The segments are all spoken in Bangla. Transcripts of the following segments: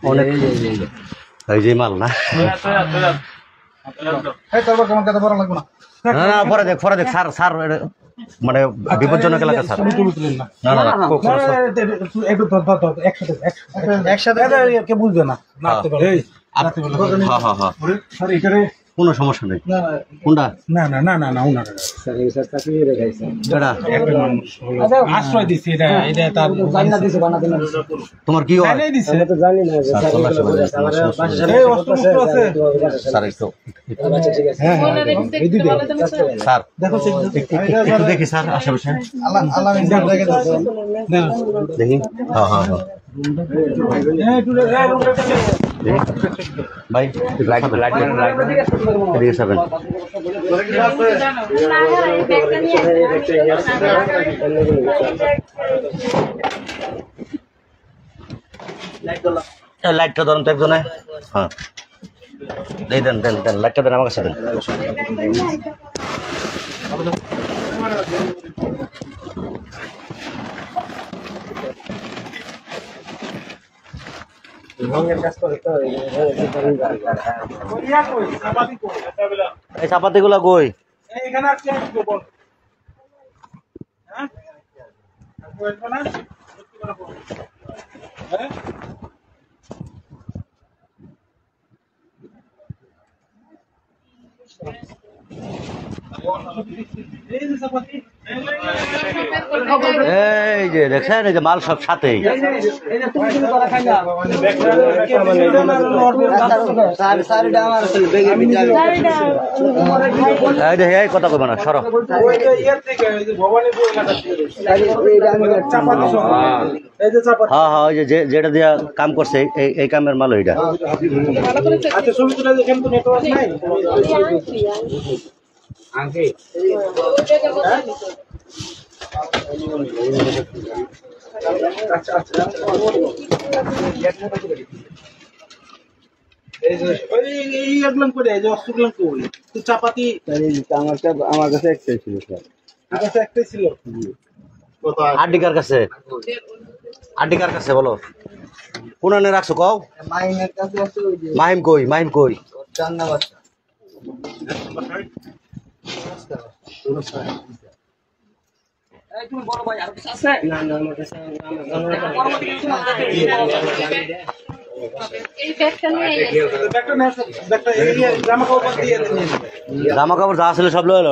অনেক এই যে মাল না না পরে দেখ স্যার মানে বিপজ্জনক এলাকা স্যার না না একসাথে বুঝবে না কোনো সমস্যা নেই কোনটা আশ্রয় দিচ্ছে তোমার কি হয় স্যার একটু দেখি স্যার আশেপাশে দেখি ভাই এদিকে যাবেন লাইটটা ধরুন তো একজনে হ্যাঁ দেন লাইটটা দেন আমার কাছে দেন এই চাপাতি গুলা কই এই যে দেখছেন এই যে মাল সব সাথেই কথা কইবা না সরো হ্যাঁ হ্যাঁ ওই যে যেটা দিয়া কাম করছে এই কামের মাল ওইটা চাপাতি আমার কাছে একটাই ছিল স্যার আমার কাছে একটাই ছিল আড্ডিকার কাছে বলো কোন আনে রাখছো কও মাহিমের কাছে আছে ওই যে মাহিম কই চান্না বাচ্চা তুমি বড় ভাই আর কিছু আছে না আমার কাছে এই ব্যাগটা নিয়ে জামা কাপড় যা ছিল সব লয়ে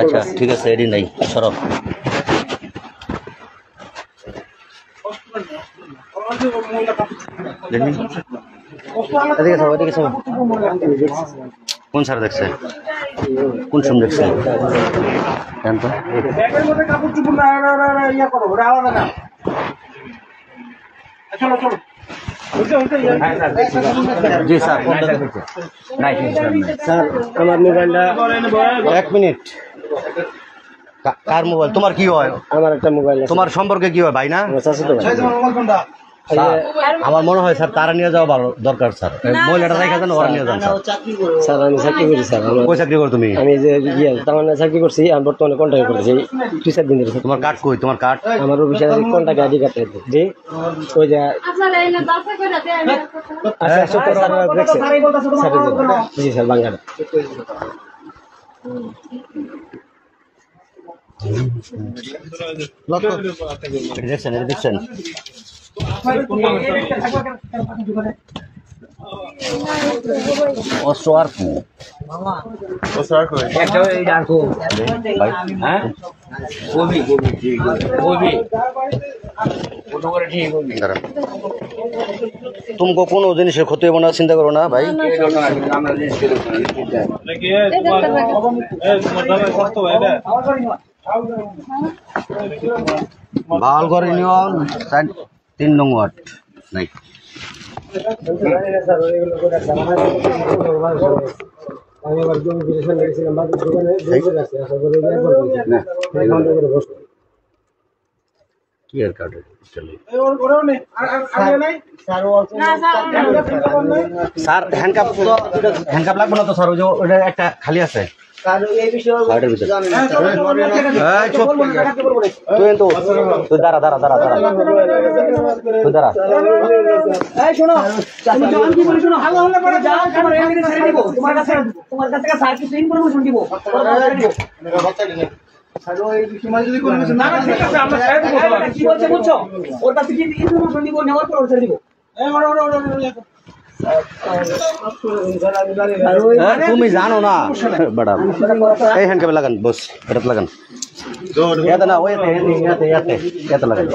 আচ্ছা ঠিক আছে এডি নাই সরব কোন স্যার দেখছে কোন সময় দেখছে জি স্যার স্যার আমার মোবাইলটা 1 মিনিট কার মোবাইল তোমার কি হয় আমার একটা মোবাইল তোমার সম্পর্কে কি হয় ভাই না আমার মনে হয় স্যার তারা নিয়ে যাওয়া ভালো দরকার স্যার মহিলাটা রেখে দেন ওরা নিয়ে যান স্যার আমি চাকরি করি স্যার কই চাকরি করো তুমি আমি যে তামান্না চাকরি করছি আমি বর্তমানে কন্ট্যাক্ট করতেছি 2-4 দিন ধরে তোমার কার্ড কই তোমার কার্ড আমার অফিসে কন্ট্যাক্ট আইডি কার্ড জি ওই যে আচ্ছা সত্তর টাকা দেখছে জি স্যার বাংলাটা দেখছেন तुमको কোনো জিনিসের ক্ষতি হবে না চিন্তা করো না ভাই ভাল করে নিয়ন 3 নং ওয়ার্ড নাই আমি আবার জমি বিদেশে গেছিলাম বাড়ির দোকানে আশা করে ক্লিয়ার কার্ড চলে স্যার হ্যান্ডকাপ লাগবে না তো স্যার ওই যে ওটা একটা খালি আছে কার্ডের ভিতরে এই চুপ তুই দাঁড়া তুই দাঁড়া এই শোনো তুমি যখন কি বলি শোনো হাল্লা হাল্লা করে যাও তোমার এমনি ছেড়ে দিব তোমার কাছে থেকে স্যার কিছু ইনফরমেশন দিব কি বলছে বুঝছো ওর কাছে কি ইনফরমেশন দিব নেওয়ার পর ছেড়ে দিব তুমি জানো না বড় এই হ্যান্ডকাপ লাগান বস এটা লাগান এটা না ওই এতে লাগান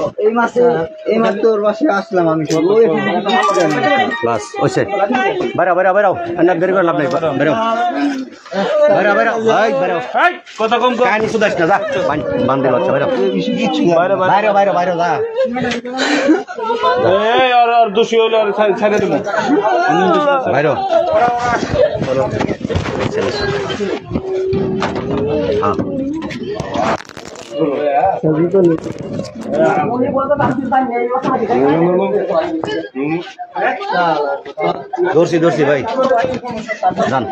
এই মাস তোর বাসে আসলাম আমি বাস ওইসে বাইরে না বের করে লাভ নাই বাইরে ভাই বাইরে কত কম কাহিনী শুধাস না যা বান্ধে বাচ্চা বাইরে যা এই আর দোষী হইলে আর ছেড়ে দেবো বাইরে হ্যাঁ ধরছি ভাই জান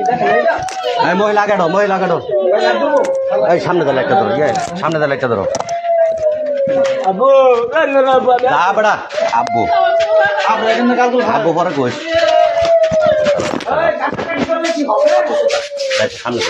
এই মহিলা কাটো এই সামনে দাঁড়া একটা ধরো সামনে দাঁড়া একটা ধরো যা বেড়া আব্বু পরে কইস সামনে